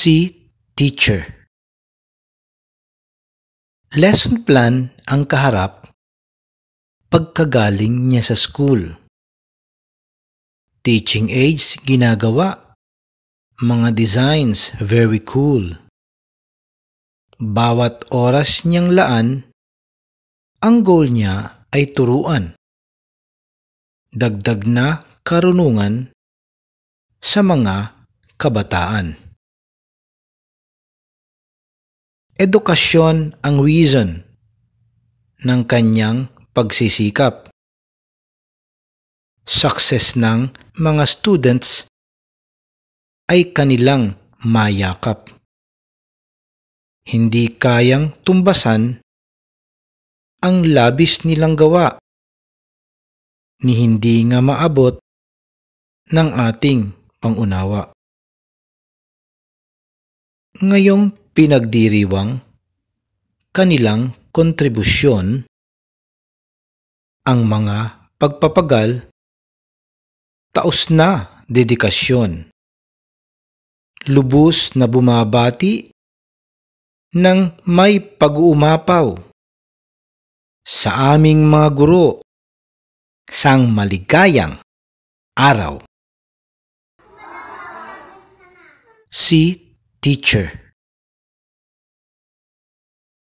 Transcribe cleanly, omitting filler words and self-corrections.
Si teacher. Lesson plan ang kaharap pagkagaling niya sa school. Teaching aids ginagawa. Mga designs very cool. Bawat oras niyang laan, ang goal niya ay turuan. Dagdag na karunungan sa mga kabataan. Edukasyon ang reason ng kanyang pagsisikap. Success ng mga students ay kanilang mayakap. Hindi kayang tumbasan ang labis nilang gawa ni hindi nga maabot ng ating pangunawa. Ngayong pinagdiriwang kanilang kontribusyon, ang mga pagpapagal, taos na dedikasyon, lubos na bumabati ng may pag-uumapaw sa aming mga guro, sang maligayang araw. Si teacher.